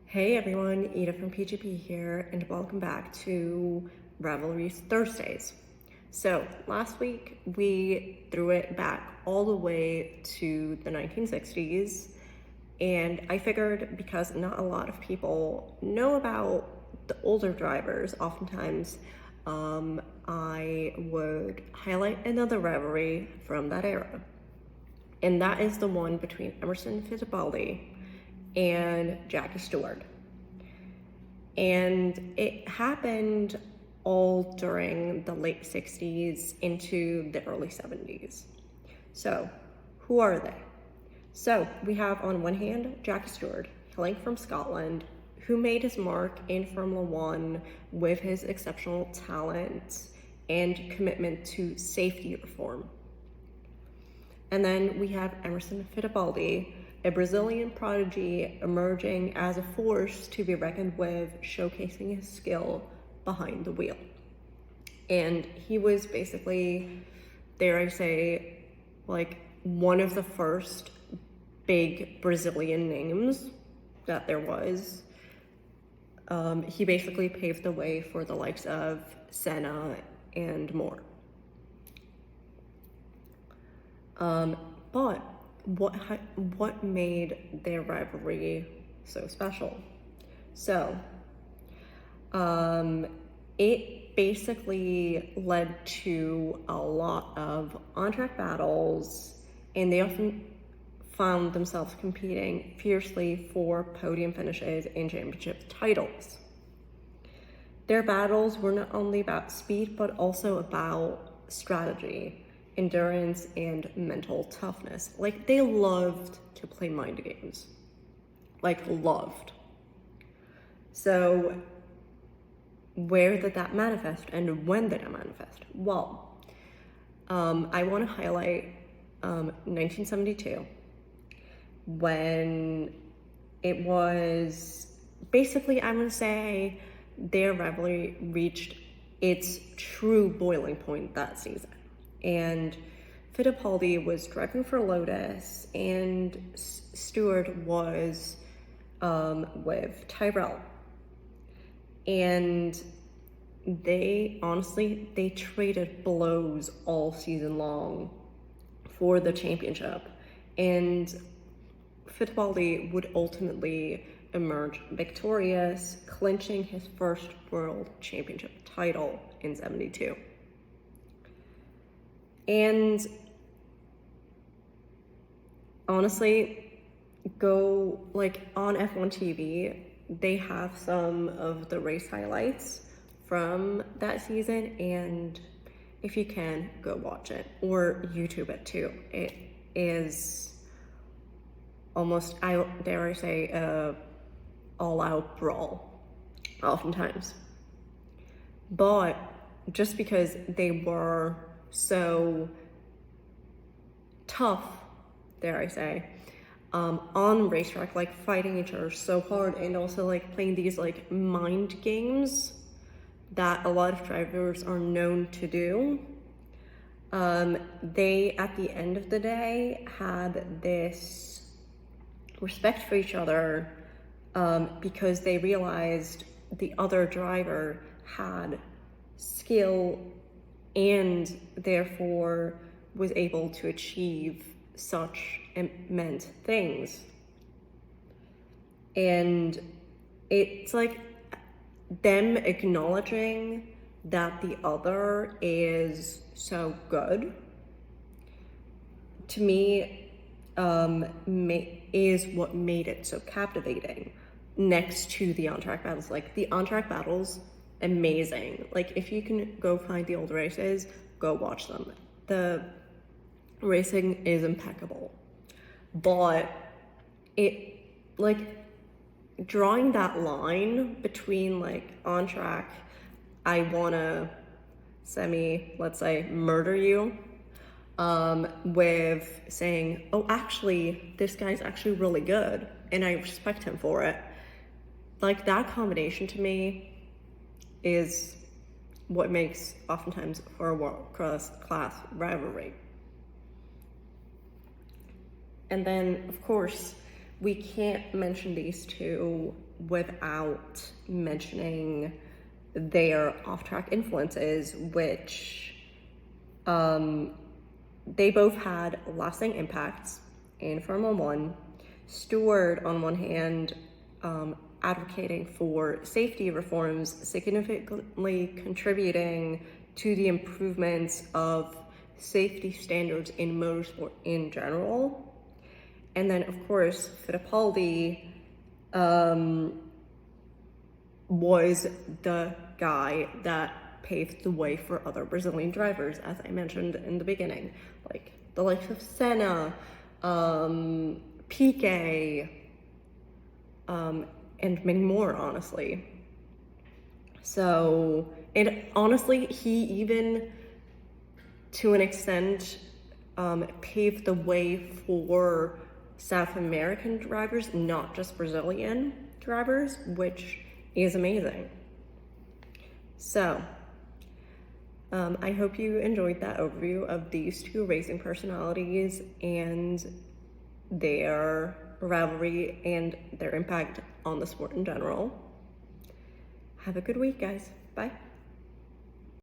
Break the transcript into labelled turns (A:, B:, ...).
A: Hey everyone, Ida from PGP here, and welcome back to Rivalries Thursdays. So, last week we threw it back all the way to the 1960s, and I figured because not a lot of people know about the older drivers, oftentimes I would highlight another rivalry from that era. And that is the one between Emerson Fittipaldi and Jackie Stewart. And it happened all during the late 60s into the early 70s. So, who are they? So, we have on one hand Jackie Stewart, hailing from Scotland, who made his mark in Formula One with his exceptional talent and commitment to safety reform. And then we have Emerson Fittipaldi, a Brazilian prodigy emerging as a force to be reckoned with, showcasing his skill behind the wheel. And he was basically, dare I say, like one of the first big Brazilian names that there was. He basically paved the way for the likes of Senna and more. But what made their rivalry so special? So, it basically led to a lot of on-track battles, and they often found themselves competing fiercely for podium finishes and championship titles. Their battles were not only about speed, but also about strategy, endurance, and mental toughness. Like, they loved to play mind games. Like, loved. So, where did that manifest, and when did it manifest? Well, I want to highlight 1972, when it was basically, I'm going to say, their rivalry reached its true boiling point that season. And Fittipaldi was driving for Lotus, and Stewart was with Tyrrell. And they traded blows all season long for the championship. And Fittipaldi would ultimately emerge victorious, clinching his first world championship title in '72. And honestly, go like on F1 TV, they have some of the race highlights from that season, and if you can, go watch it or YouTube it too. It is almost, dare I say, a all-out brawl, oftentimes. But just because they were so tough, dare I say, on racetrack, like fighting each other so hard, and also like playing these like mind games that a lot of drivers are known to do. They, at the end of the day, had this respect for each other because they realized the other driver had skill and therefore was able to achieve such immense things. And it's like them acknowledging that the other is so good, to me, is what made it so captivating, next to the on-track battles. Like, the on-track battles, amazing. Like, if you can go find the old races, go watch them. The racing is impeccable. But it, like, drawing that line between, like, on track, I wanna let's say, murder you, with saying, oh, actually, this guy's actually really good, and I respect him for it. Like, that combination to me is what makes oftentimes for a world-class rivalry. And then, of course, we can't mention these two without mentioning their off-track influences, which they both had lasting impacts in Formula One. Stewart, on one hand, advocating for safety reforms, significantly contributing to the improvements of safety standards in motorsport in general. And then, of course, Fittipaldi was the guy that paved the way for other Brazilian drivers, as I mentioned in the beginning, like the likes of Senna, Piquet, and many more, honestly. So, and honestly, he even, to an extent, paved the way for South American drivers, not just Brazilian drivers, which is amazing. So, I hope you enjoyed that overview of these two racing personalities and their rivalry and their impact on the sport in general. Have a good week, guys. Bye.